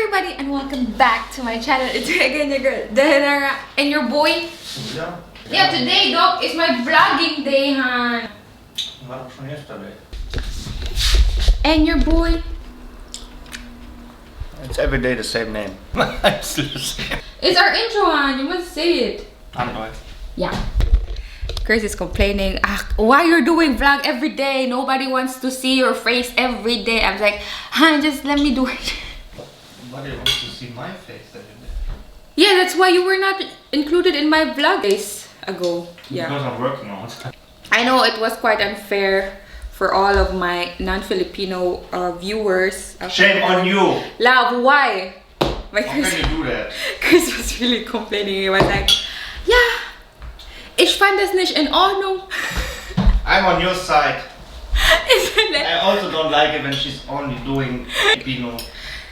everybody and welcome back to my channel. It's again your girl Dayanara and your boy. Yeah, today dog is my vlogging day, huh? And your boy. It's every day the same name. It's our intro, huh? You must say it. Yeah. Chris is complaining, why you're doing vlog every day? Nobody wants to see your face every day. I was like, just let me do it. Nobody wants to see my face every day. Yeah, that's why you were not included in my vlog days ago. Yeah. Because I'm working on it. I know it was quite unfair for all of my non-Filipino viewers. Shame on you! Love, why? How can you do that? Chris was really complaining. He was like, yeah, ich fand das nicht in Ordnung. I'm on your side. Like, I also don't like it when she's only doing Filipino.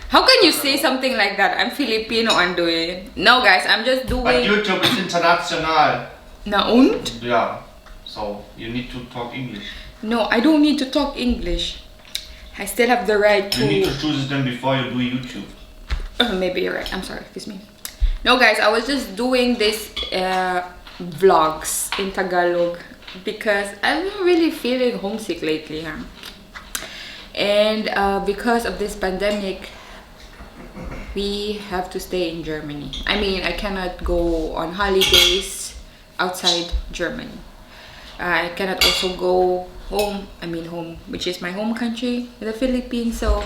how can you say something like that? I'm Filipino, I'm doing. No guys, I'm just doing. But YouTube is international. Na und? Yeah. So you need to talk English. No, I don't need to talk English. I still have the right to. You need to choose them before you do YouTube. Maybe you're right. I'm sorry. Excuse me. No guys, I was just doing this vlogs in Tagalog because I've been really feeling homesick lately, huh? And because of this pandemic, we have to stay in Germany. I mean, I cannot go on holidays outside Germany. I cannot also go home, home, which is my home country, the Philippines. So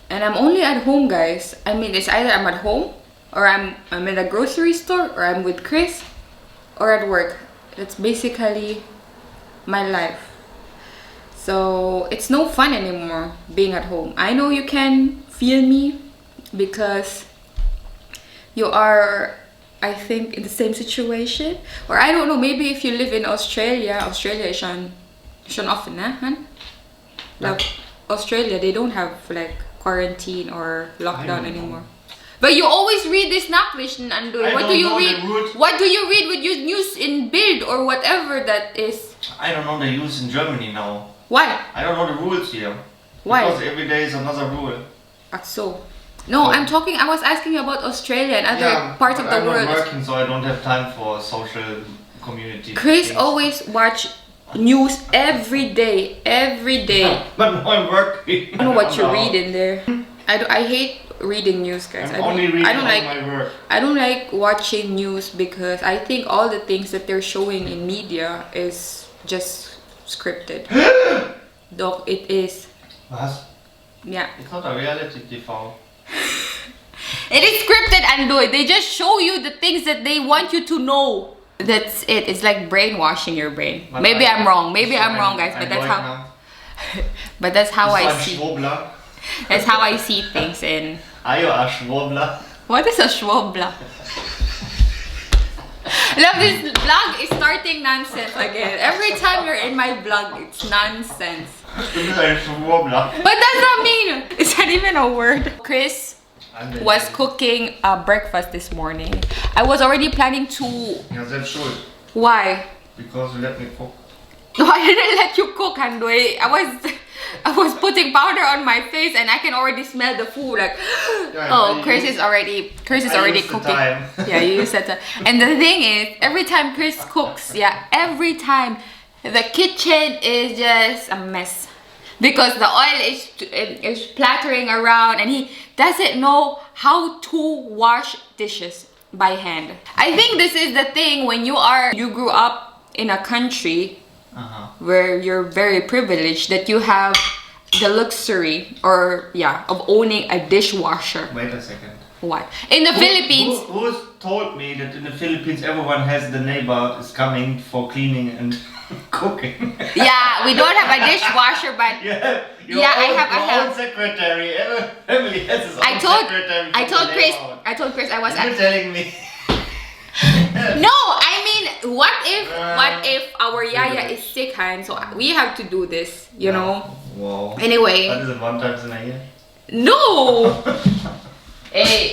and I'm only at home, guys. I mean, it's either I'm at home or I'm in a grocery store or I'm with Chris or at work. That's basically my life. So it's no fun anymore being at home. I know you can feel me because you are, I think, in the same situation. Or I don't know, maybe if you live in Australia, Australia is schon offen, huh? Like, Australia, they don't have like quarantine or lockdown anymore. But you always read this Nachrichten, and what do you read? What do you read with your news in Bild or whatever that is? I don't know the rules in Germany now. Why? I don't know the rules here. Why? Because every day is another rule. So. No, I was asking you about Australia and other parts of the world. I'm not working, so I don't have time for social community. Chris always watch news every day. But no, I'm working. I don't know what you read in there. I hate reading news, guys. I don't like watching news because I think all the things that they're showing in media is just scripted. Dog, it is. What? Yeah. It's not a reality TV. It is scripted, and they just show you the things that they want you to know. That's it. It's like brainwashing your brain. But Maybe I'm wrong. Maybe I'm wrong, guys. But that's how. But that's how I see. That's how I see things. In. Are you a Schwobler? What is a Schwobler? Love, this vlog is starting nonsense again. Every time you're in my vlog, it's nonsense. But that's not mean. Is that even a word? Chris was cooking breakfast this morning. I was already planning to. Yeah, that's true. Why? Because you let me cook. No, I didn't let you cook, Handoy. I was putting powder on my face and I can already smell the food. Like, yeah, Chris is already cooking. Yeah, you use that. And the thing is, every time Chris cooks, every time the kitchen is just a mess because the oil is splattering around and he doesn't know how to wash dishes by hand. I think this is the thing when you grew up in a country where you're very privileged that you have the luxury of owning a dishwasher. Wait a second. What? In the Philippines. Who's told me that in the Philippines everyone has the neighbor is coming for cleaning and cooking? Yeah, we don't have a dishwasher, but I have. Own secretary. Emily has his own secretary. I told Chris I was. You're telling me. No, I mean, what if our yaya is sick, and so we have to do this, you know? Wow. Anyway. That is it one time in a year? No.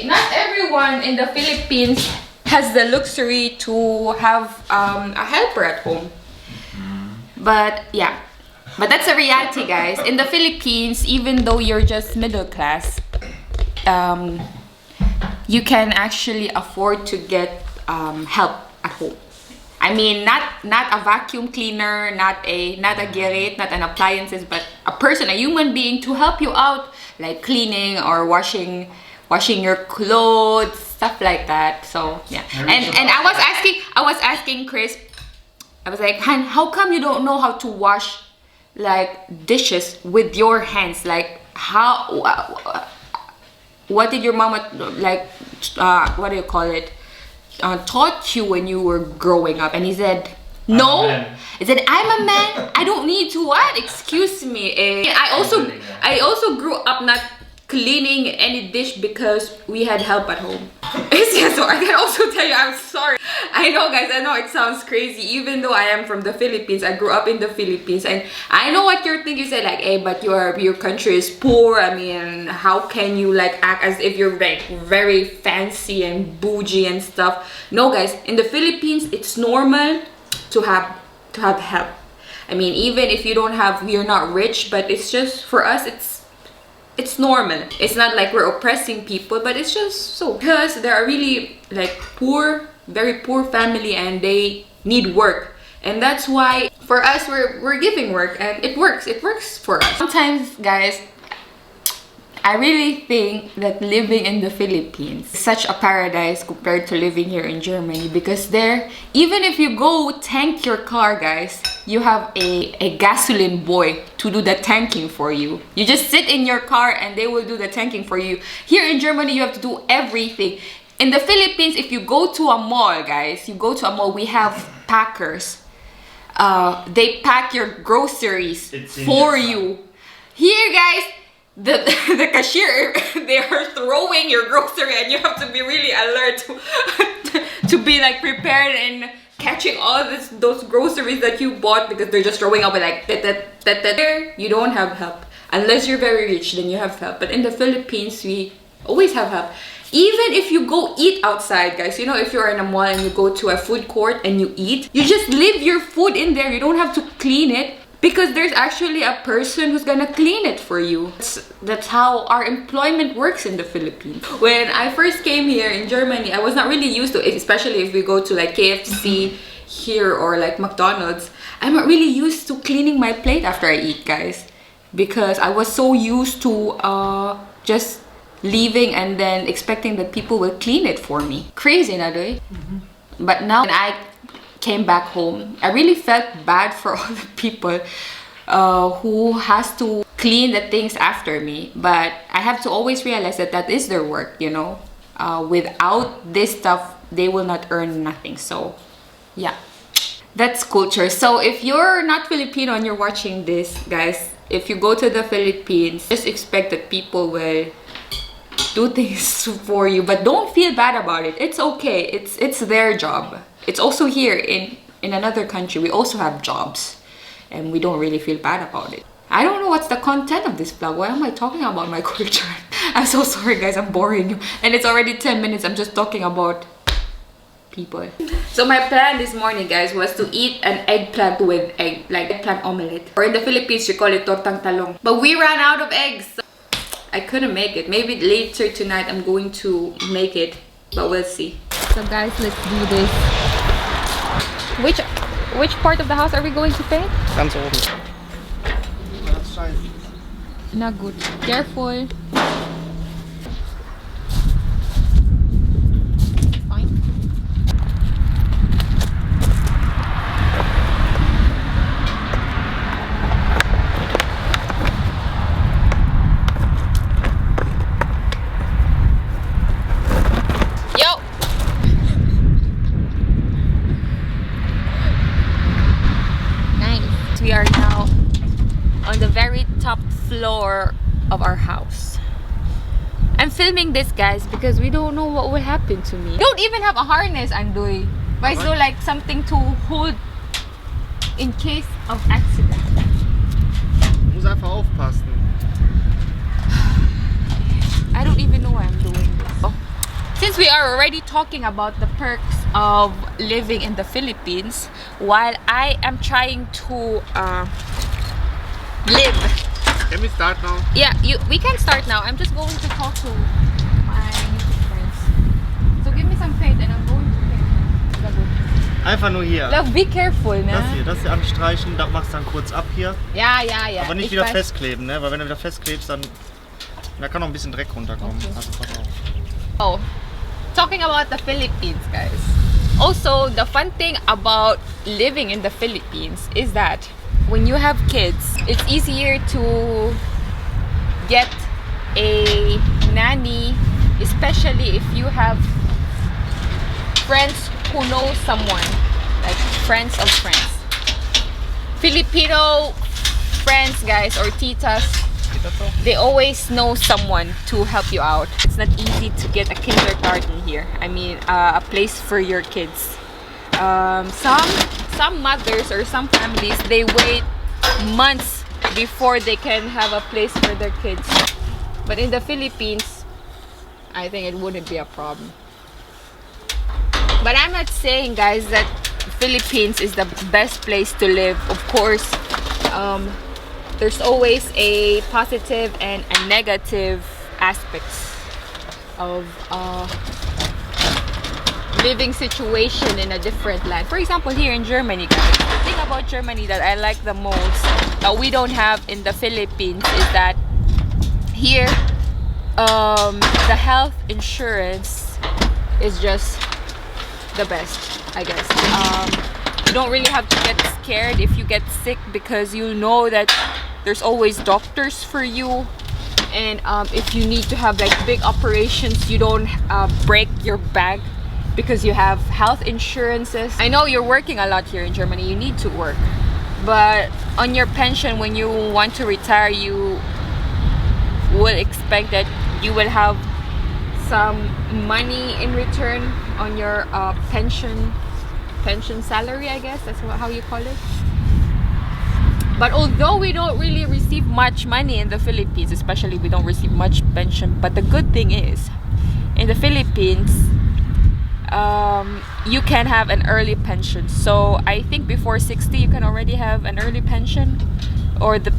Not everyone in the Philippines has the luxury to have a helper at home. But yeah, But that's a reality, guys. In the Philippines, even though you're just middle class, you can actually afford to get help at home. I mean, not a vacuum cleaner, not a gerrit, not an appliances, but a person, a human being to help you out, like cleaning or washing your clothes, stuff like that. So yeah. And I was asking Chris, I was like, Han, how come you don't know how to wash like dishes with your hands? Like how? What did your mama like? What do you call it? Taught you when you were growing up? And he said, no. He said, I'm a man. I don't need to what? Excuse me. I also grew up not cleaning any dish because we had help at home. Yeah, so I can also tell you, I'm sorry. I know, guys, I know it sounds crazy. Even though I am from the Philippines, I grew up in the Philippines, and I know what you're thinking. You said like, hey, but your country is poor. I mean, how can you like act as if you're like very fancy and bougie and stuff? No, guys, in the Philippines, it's normal to have help. I mean, even if you don't have, you're not rich, but it's just for us, it's normal. It's not like we're oppressing people, but it's just so, because there are really like poor, very poor family, and they need work, and that's why for us we're giving work, and it works for us. Sometimes, guys, I really think that living in the Philippines is such a paradise compared to living here in Germany, because there, even if you go tank your car, guys, you have a gasoline boy to do the tanking for you. You just sit in your car and they will do the tanking for you. Here in Germany, you have to do everything. In the Philippines, if you go to a mall, guys, we have packers. They pack your groceries for you. Here, guys, the cashier, they are throwing your grocery, and you have to be really alert to be like prepared and catching all those groceries that you bought, because they're just throwing up like that. You don't have help unless you're very rich, then you have help. But in the Philippines, we always have help. Even if you go eat outside, guys, you know, if you're in a mall and you go to a food court and you eat, you just leave your food in there. You don't have to clean it, because there's actually a person who's gonna clean it for you. That's how our employment works in the Philippines. When I first came here in Germany, I was not really used to it, especially if we go to like KFC here or like McDonald's. I'm not really used to cleaning my plate after I eat, guys, because I was so used to just leaving and then expecting that people will clean it for me. Crazy, Nadoy. But now when I came back home, I really felt bad for all the people who has to clean the things after me. But I have to always realize that that is their work, you know. Without this stuff, they will not earn nothing. So yeah, that's culture. So if you're not Filipino and you're watching this, guys, if you go to the Philippines, just expect that people will do things for you, but don't feel bad about it. It's okay. It's their job. It's also here in another country, we also have jobs, and we don't really feel bad about it. I don't know what's the content of this vlog. Why am I talking about my culture? I'm so sorry, guys, I'm boring you. And it's already 10 minutes. I'm just talking about people. So my plan this morning, guys, was to eat an eggplant with egg, like eggplant omelette. Or in the Philippines, you call it tortang talong. But we ran out of eggs, so I couldn't make it. Maybe later tonight I'm going to make it, but we'll see. So guys, let's do this. Which part of the house are we going to paint? Ganz oben. Na gut. Careful. Fine. Yo! Nice. We are now on the very top floor of our house. I'm filming this, guys, because we don't know what will happen to me. Don't even have a harness, Andoy. But it's like something to hold in case of accident. Du musst einfach aufpassen. I don't even know why I'm doing this. Since we are already talking about the perks of living in the Philippines, while I am trying to live. Can we start now? Yeah, we can start now. I'm just going to talk to my YouTube friends. So give me some paint and I'm going to paint. Einfach nur hier. Love, be careful, ne? Das hier anstreichen, das machst du dann kurz ab hier. Ja. Aber nicht wieder festkleben, ne? Weil wenn du wieder festklebst, dann da kann noch ein bisschen Dreck runterkommen. Okay. Also pass auf. Oh, talking about the Philippines, guys. Also, the fun thing about living in the Philippines is that when you have kids, it's easier to get a nanny, especially if you have friends who know someone, like friends of friends. Filipino friends, guys, or titas, they always know someone to help you out. It's not easy to get a kindergarten here. I mean, a place for your kids. Some mothers or some families, they wait months before they can have a place for their kids. But in the Philippines, I think it wouldn't be a problem. But I'm not saying, guys, that Philippines is the best place to live. Of course, there's always a positive and a negative aspects of living situation in a different land. For example, here in Germany, guys, the thing about Germany that I like the most that we don't have in the Philippines is that here the health insurance is just the best, I guess. You don't really have to get scared if you get sick because you know that there's always doctors for you, and if you need to have like big operations, you don't break your back because you have health insurances. I know you're working a lot here in Germany, you need to work, but on your pension when you want to retire, you will expect that you will have some money in return on your pension salary, I guess that's how you call it. But although we don't really receive much money in the Philippines, especially we don't receive much pension, but the good thing is in the Philippines you can have an early pension. So I think before 60 you can already have an early pension, or the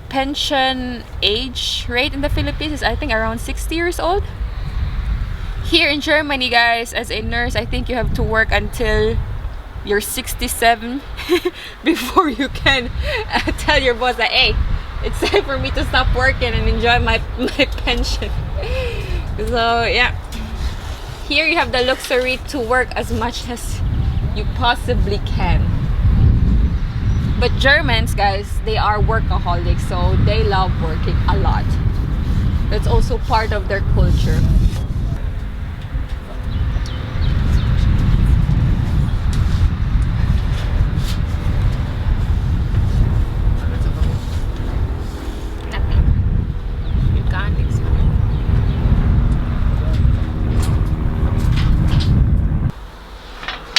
pension age rate in the Philippines is I think around 60 years old. Here in Germany, guys, as a nurse, I think you have to work until you're 67 before you can tell your boss that, hey, it's time for me to stop working and enjoy my pension. So yeah, here you have the luxury to work as much as you possibly can. But Germans, guys, they are workaholics, so they love working a lot. That's also part of their culture.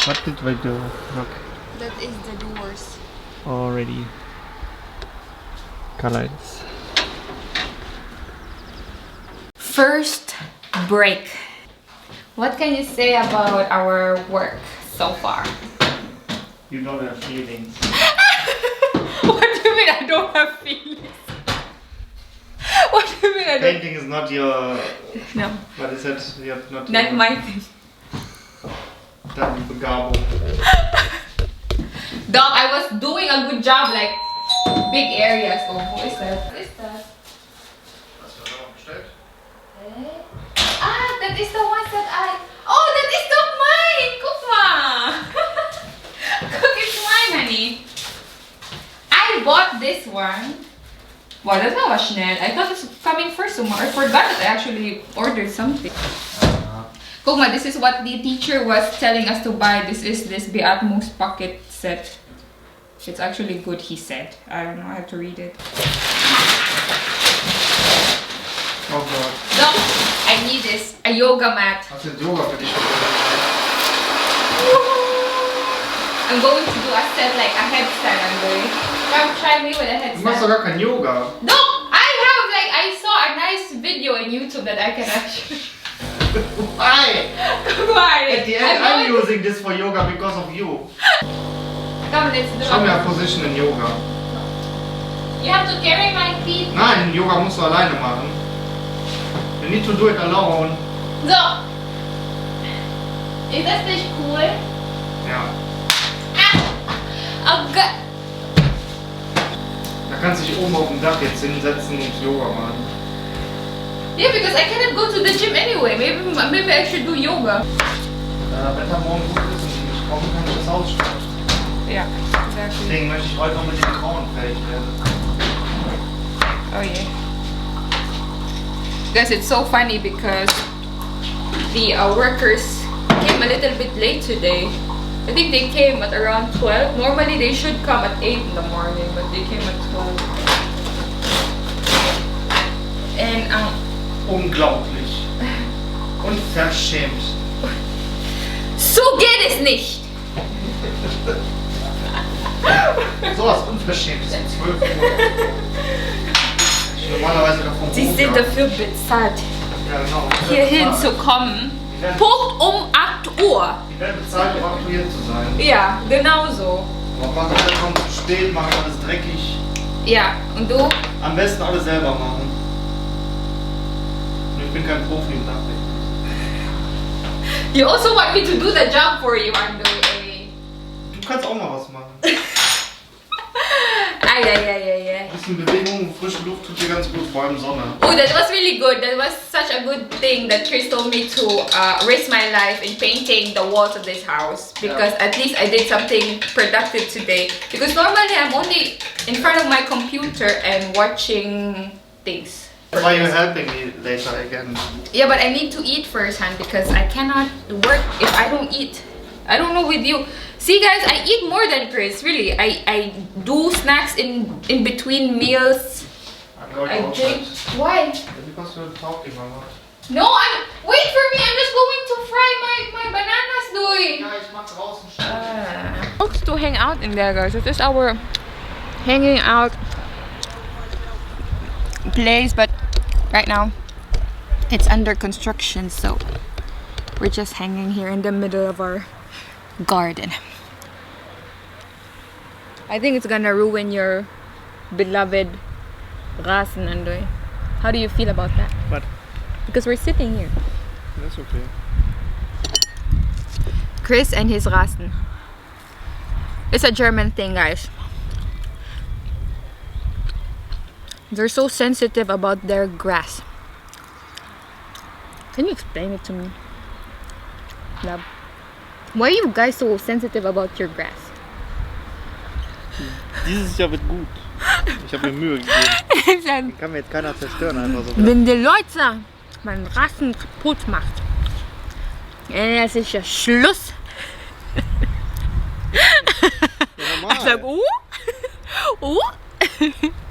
What did we do? Look, That is the doors. already colors. First break. What can you say about our work so far? You don't have feelings. What do you mean I don't have feelings? What do you mean I don't? Painting is not your. No, What is it? You're not not my thing. Deine Begabung. Dog, I was doing a good job, like big areas. Oh, what is that? What is that? Was hast du noch bestellt? Ah, that is the ones that I. Oh, that is not mine. Guck mal. Look, it's mine, honey. I bought this one. Wow, that's not schnell. I thought it's coming first tomorrow. I forgot that I actually ordered something. Guck mal, this is what the teacher was telling us to buy. This is this Beatmos pocket set. It's actually good, he said. I don't know, I have to read it. Oh God. No, I need this. A yoga mat. Hast du jetzt Yoga für dich? I'm going to do a set like a headstand. I'm going. Come try me with a Du machst doch headstand. gar kein Yoga. No, I have like I saw a nice video on YouTube that I can actually. Why? Why? At the end, I'm using this for yoga because of you. Come, let's do Show me it. a position in yoga. You have to carry my feet. Nein, Yoga musst du alleine machen. You need to do it alone. So. Ist das nicht cool? Ja. Oh Gott. Da kannst du dich oben auf dem Dach jetzt hinsetzen und Yoga machen. Yeah, because I cannot go to the gym anyway. Maybe I should do yoga. Da Wetter morgen gut ist und ich komme, kann ich das ausstatten. Yeah, exactly. Deswegen möchte ich heute noch mit den Frauen fertig werden. Oh yeah. Guys, it's so funny because the workers came a little bit late today. I think they came at around 12. Normally they should come at 8 in the morning, but they came at 12. And Unglaublich. Unverschämt. so geht es nicht. Sowas Unverschämtes um 12 Uhr. Ich normalerweise davon. Sie sind dafür bezahlt, Ja, genau. hier hinzukommen. Punkt um 8 Uhr. Die werden bezahlt, um 8 Uhr hier zu sein. Ja, genau so. Aber machen alle kommen zu spät, machen alles dreckig. Ja, und du? Am besten alles selber machen. Und ich bin kein Profi im Dachdecken. You also want me to do the job for you, Andrew. Du kannst auch mal was machen. Ay. Ein bisschen Bewegung und frische Luft tut dir ganz gut, vor allem Sonne. Oh, that was really good. That was such a good thing that Chris told me to risk my life in painting the walls of this house. Because at least I did something productive today. Because normally I'm only in front of my computer and watching things. Why are you helping me later again? Yeah, but I need to eat first, Han, because I cannot work if I don't eat. I don't know with you. See guys, I eat more than Chris, really. I do snacks in between meals. I drink. Why? Because you're talking a lot. No, wait for me, I'm just going to fry my bananas, Doi. Ja, ich mach draußen Folks to hang out in there, guys. This is our hanging out place, but right now it's under construction, so we're just hanging here in the middle of our garden. I think it's gonna ruin your beloved Rasen, Andoy. How do you feel about that? What? Because we're sitting here. That's okay. Chris and his Rasen. It's a German thing, guys. They're so sensitive about their grass. Can you explain it to me, love? Why are you guys so sensitive about your grass? Dieses Jahr wird gut. Ich habe mir Mühe gegeben. Kann mir jetzt keiner zerstören, einfach so. Wenn die Leute meinen Rasen kaputt macht, dann ist ja Schluss. Ja, normal. Ich sag,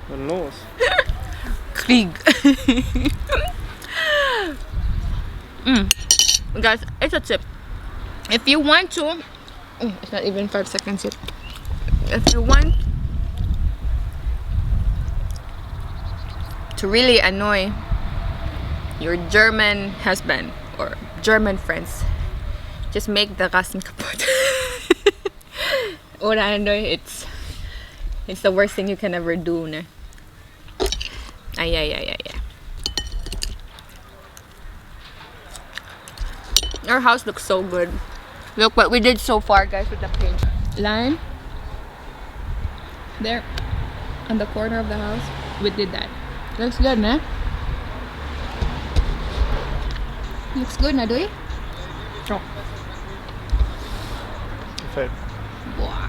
Was los? Krieg. Guys, it's a tip. If you want to, it's not even 5 seconds yet. If you want to really annoy your German husband or German friends, just make the Rasen kaputt. Or I know it's the worst thing you can ever do, ne? Ay. Our house looks so good. Look what we did so far, guys, with the paint. Line there on the corner of the house. We did that. Looks good, ne? Looks good, na Doi? Ja. Gefällt. Boah.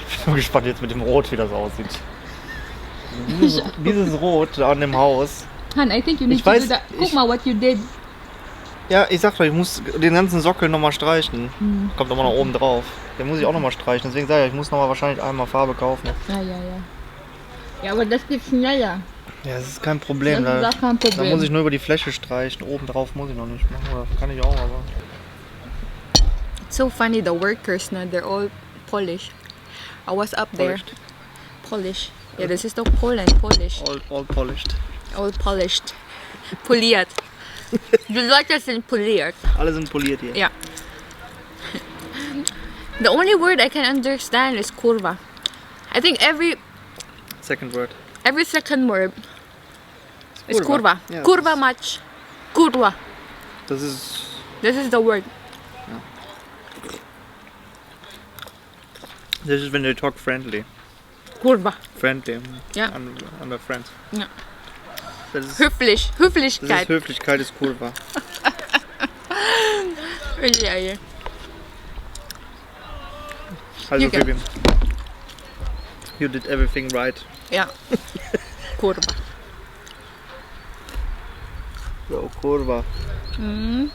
Ich bin gespannt jetzt mit dem Rot, wie das aussieht. Dieses Rot an dem Haus. Han, I think you need Ich to weiß, do that. Guck mal, what you did. Ja, ich sag doch, ich muss den ganzen Sockel nochmal streichen. Kommt immer noch oben drauf. Den muss ich auch nochmal streichen. Deswegen sage ich, ich muss nochmal wahrscheinlich einmal Farbe kaufen. Ja. Ja, aber das geht schneller. Ja, das ist kein Problem. Das ist Da, auch kein da Problem. muss ich nur über die Fläche streichen. Oben drauf muss ich noch nicht machen. Oder kann ich auch, aber. It's so funny, the workers now, they're all Polish. I was up there. Polish. Yeah, this is the Poland, Polish. All polished. All polished. Poliert. Die Leute sind poliert. Alle sind poliert hier. Yeah. The only word I can understand is kurva. I think every Second word. Every second word is kurva. Yeah, Kurva much. Kurva. Das ist... This is the word. This is when they talk friendly. Kurva. Friendly. Ja. Under friends. Ja. Das ist, Höflich. das ist Höflichkeit. Höflichkeit, ist Kurva. Ja. Also You can- Vivian, you did everything right. Ja. Kurva. So, Kurva. Mhm.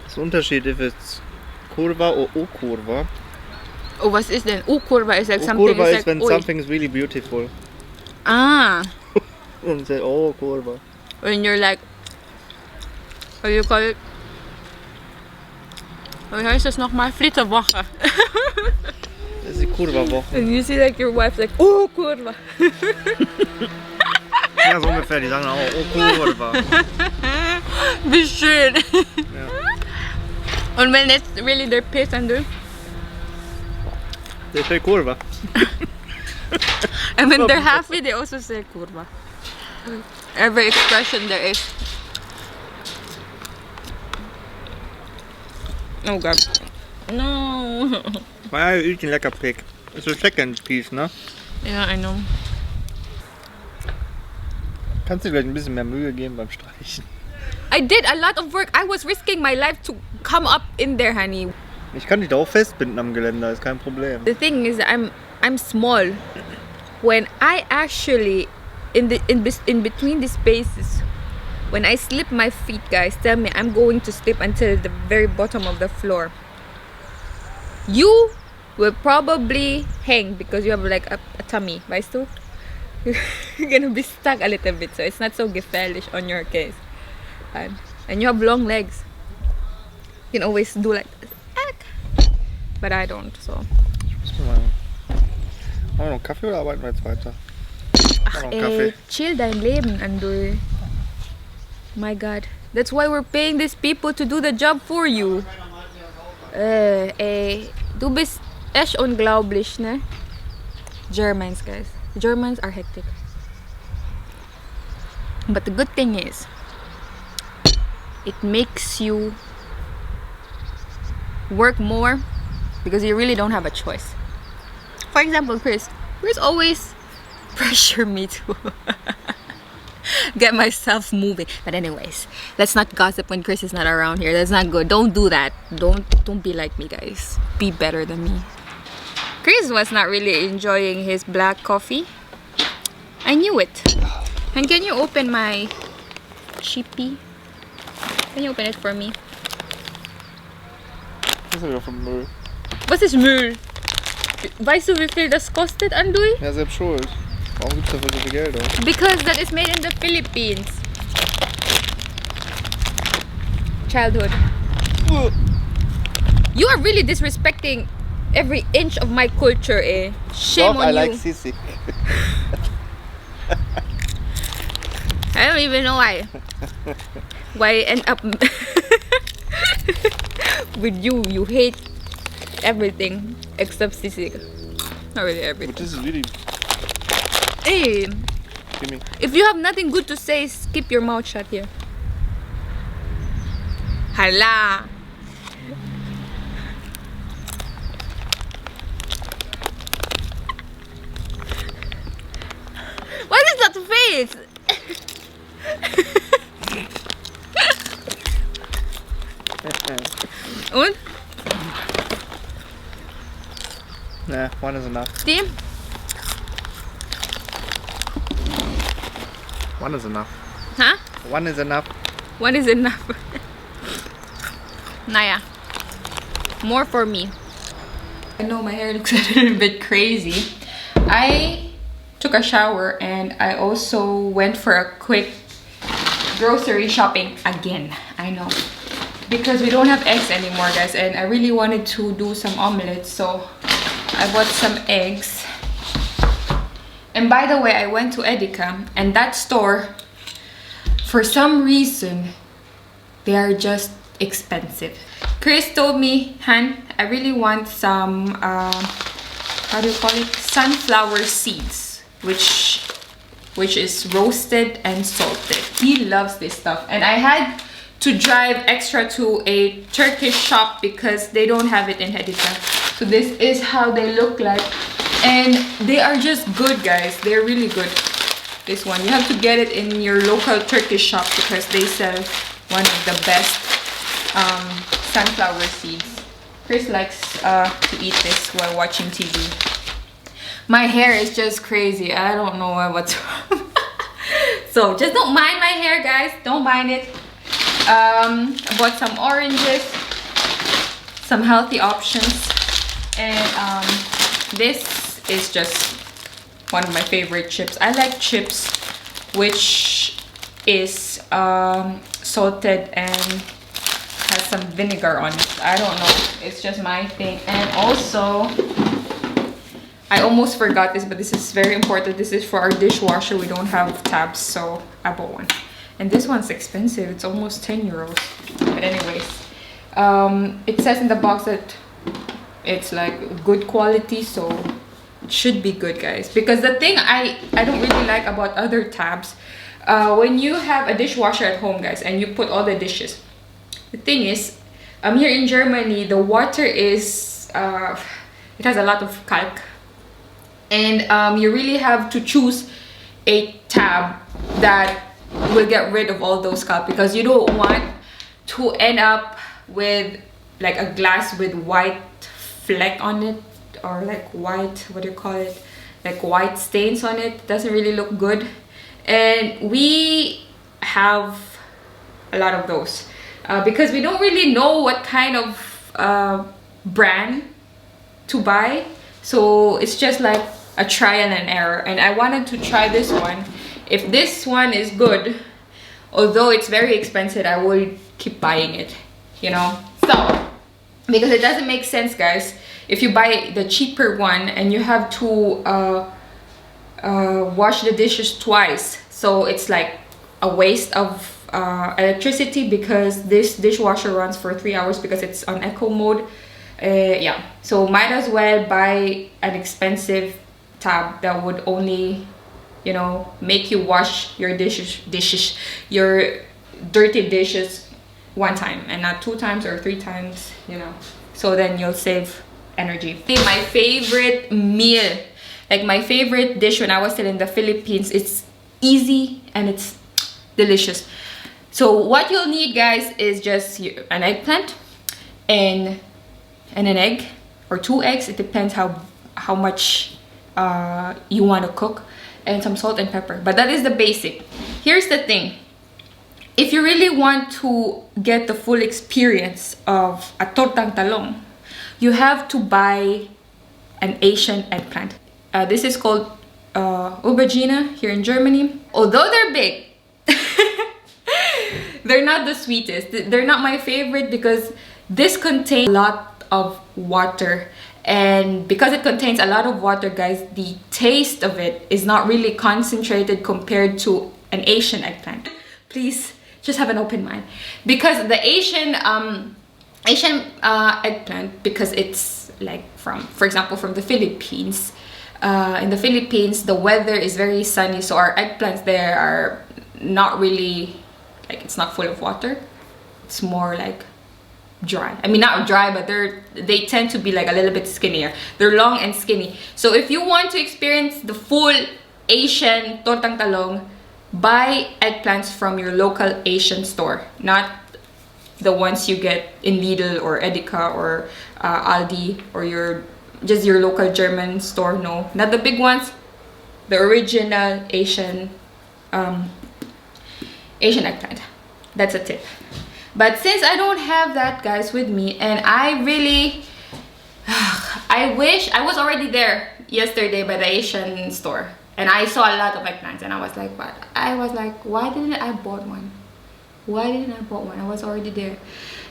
Das ist ein Unterschied, if it's Kurva or O-Kurva. Oh, was ist denn? U-Kurva is like something. O-Kurva Is is like, when ui. something is really beautiful. Ah. Und say, oh, Kurva. When you're like, what do you call it? Wie heißt das nochmal? Flitterwoche. Das ist die Kurva-Woche. And you see like your wife like, oh, Kurva. Ja, so ungefähr. Die sagen auch, oh, Kurva. Wie schön. Ja. Und wenn it's really they're pissed and do. They say Kurva. And when they're happy, they also say kurva. Every expression there is. Oh god. No. Why are you eating like a pig? It's a second piece, ne? Yeah, I know. Kannst du gleich ein bisschen mehr Mühe geben beim Streichen? I did a lot of work. I was risking my life to come up in there, honey. Ich kann dich da auch festbinden am Geländer, ist kein Problem. The thing is, I'm small. When I actually in between the spaces, when I slip my feet, guys, tell me I'm going to slip until the very bottom of the floor. You will probably hang because you have like a tummy, weißt du? You're gonna be stuck a little bit, so it's not so gefährlich on your case. And you have long legs. You can always do like this. But I don't, so. Machen wir noch einen Kaffee oder arbeiten wir jetzt weiter? Ach ey, chill dein Leben, Andrew. My God. That's why we're paying these people to do the job for you. Ey, du bist echt unglaublich, ne? Germans, guys. Germans are hectic. But the good thing is, it makes you work more because you really don't have a choice. For example, Chris always pressure me to get myself moving. But anyways, let's not gossip when Chris is not around here. That's not good. Don't do that. Don't be like me, guys. Be better than me. Chris was not really enjoying his black coffee. I knew it. And can you open my chippy? Can you open it for me? Das ist ja vom Müll. Was ist Müll? Weißt du, wie viel das kostet, Andui? Ja, selbst schuld. Warum gibt's dafür so viel Geld aus? Because that is made in the Philippines. Childhood. You are really disrespecting every inch of my culture, eh? Shame Doch, on I you. like sisig. I don't even know why. Why I end up with you. You hate everything except sisig. Not really But everything. this is really... Hey, Give me. if you have nothing good to say, keep your mouth shut here. Hala. What is that face? Und? Nah, one is enough. Die? One is enough. Huh? One is enough. One is enough. Naya. More for me. I know my hair looks a little bit crazy. I took a shower and I also went for a quick grocery shopping again. I know. Because we don't have eggs anymore, guys, and I really wanted to do some omelets, so I bought some eggs. And by the way, I went to Edeka, and that store, for some reason, they are just expensive. Chris told me, Han, I really want some, how do you call it? Sunflower seeds, which which is roasted and salted. He loves this stuff, and I had to drive extra to a Turkish shop because they don't have it in Hedita. So this is how they look like, and they are just good, guys. They're really good. This one, you have to get it in your local Turkish shop because they sell one of the best sunflower seeds. Chris likes to eat this while watching TV. My hair is just crazy. I don't know what's wrong. So just don't mind my hair, guys. Don't mind it. I bought some oranges, some healthy options, and this is just one of my favorite chips. I like chips which is salted and has some vinegar on it. I don't know, it's just my thing. And also, I almost forgot this, but this is very important. This is for our dishwasher. We don't have tabs, so I bought one. And this one's expensive. It's almost 10 euros. But anyways, it says in the box that it's like good quality, so it should be good, guys. Because the thing I don't really like about other tabs, when you have a dishwasher at home, guys, and you put all the dishes, the thing is, here in Germany, the water is it has a lot of calc, and you really have to choose a tab that will get rid of all those calc, because you don't want to end up with like a glass with white fleck on it, or like white, what do you call it, like white stains on it. Doesn't really look good, and we have a lot of those because we don't really know what kind of brand to buy, so it's just like a trial and error. And I wanted to try this one. If this one is good, although it's very expensive, I will keep buying it, you know. So because it doesn't make sense, guys, if you buy the cheaper one and you have to wash the dishes twice, so it's like a waste of electricity, because this dishwasher runs for 3 hours because it's on eco mode. Yeah, so might as well buy an expensive tab that would only, you know, make you wash your your dirty dishes one time and not 2 times or 3 times, you know. So then you'll save energy. My favorite meal, like my favorite dish when I was still in the Philippines, it's easy and it's delicious. So what you'll need, guys, is just an eggplant and an egg or 2 eggs. It depends how much you want to cook, and some salt and pepper. But that is the basic. Here's the thing. If you really want to get the full experience of a tortang talong, you have to buy an Asian eggplant. This is called aubergine here in Germany. Although they're big, they're not the sweetest. They're not my favorite because this contains a lot of water. And because it contains a lot of water, guys, the taste of it is not really concentrated compared to an Asian eggplant. Please just have an open mind, because the Asian eggplant, because it's like for example, from the Philippines. In the Philippines, the weather is very sunny, so our eggplants there are not really like, it's not full of water. It's more like dry. I mean, not dry, but they tend to be like a little bit skinnier. They're long and skinny. So if you want to experience the full Asian tortang talong, buy eggplants from your local Asian store, not the ones you get in Lidl or Edeka or Aldi or your local German store. No, not the big ones. The original Asian eggplant. That's a tip. But since I don't have that, guys, with me, and I really I wish I was already there yesterday by the Asian store, and I saw a lot of eggplants, and I was like, what? I was like, why didn't I bought one? Why didn't I bought one? I was already there.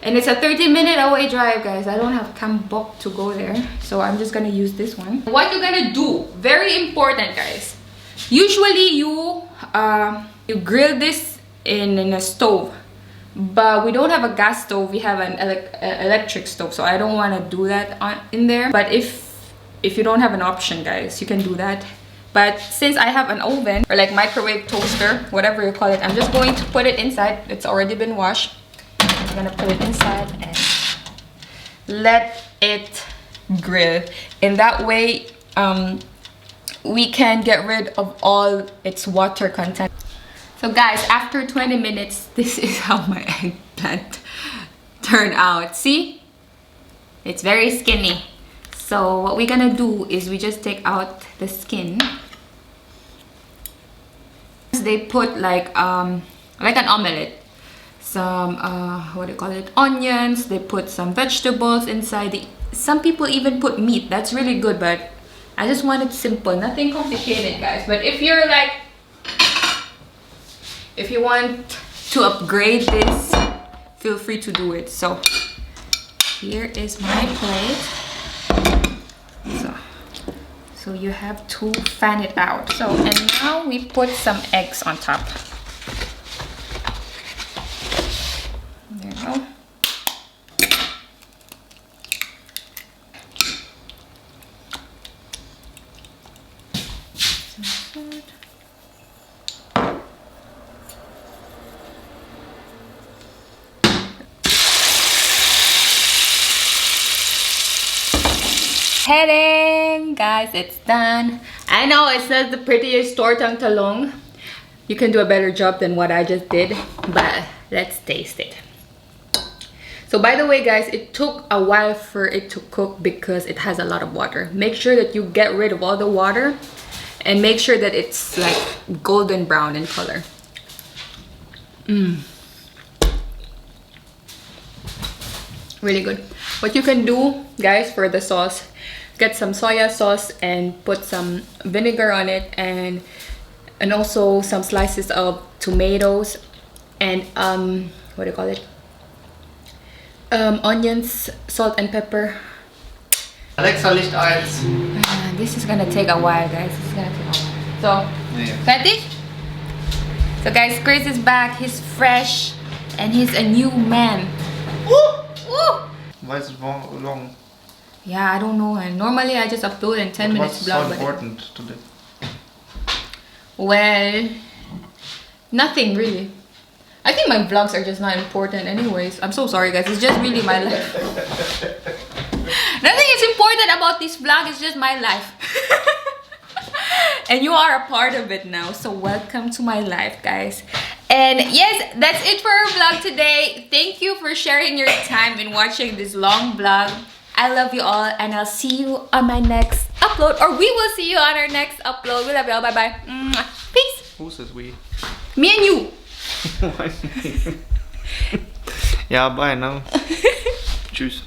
And it's a 30-minute away drive, guys. I don't have Kambok to go there, so I'm just gonna use this one. What you're gonna do, very important, guys. Usually you grill this in a stove, but we don't have a gas stove. We have an electric stove, so I don't want to do that in there. But if you don't have an option, guys, you can do that. But since I have an oven or like microwave toaster, whatever you call it, I'm just going to put it inside. It's already been washed. I'm gonna put it inside and let it grill. In that way, we can get rid of all its water content. So guys, after 20 minutes, this is how my eggplant turned out. See? It's very skinny. So what we're gonna do is we just take out the skin. They put like an omelette. Some what do you call it? Onions. They put some vegetables inside. Some people even put meat. That's really good, but I just want it simple, nothing complicated, guys. But if you're like, if you want to upgrade this, feel free to do it. So here is my plate. So you have to fan it out. So, and now we put some eggs on top. There you go. Heading, guys, it's done. I know it says the prettiest tortang talong. You can do a better job than what I just did, but let's taste it. So by the way, guys, it took a while for it to cook because it has a lot of water. Make sure that you get rid of all the water and make sure that it's like golden brown in color. Really good. What you can do, guys, for the sauce, get some soya sauce and put some vinegar on it, and also some slices of tomatoes and what do you call it, onions, salt and pepper. Alexa, Licht 1. This is gonna take a while, guys. This is gonna take a while. So fertig. So guys, Chris is back. He's fresh and he's a new man. Woo! Woo! Why is it long? Yeah, I don't know. And normally I just upload in 10 minutes vlog. What's so important today? Well, nothing really. I think my vlogs are just not important anyways. I'm so sorry, guys. It's just really my life. Nothing is important about this vlog. It's just my life. And you are a part of it now. So welcome to my life, guys. And yes, that's it for our vlog today. Thank you for sharing your time and watching this long vlog. I love you all, and I'll see you on my next upload, or we will see you on our next upload. We love you all. Bye bye. Peace. Who says we? Me and you. Ja, bye now. Tschüss.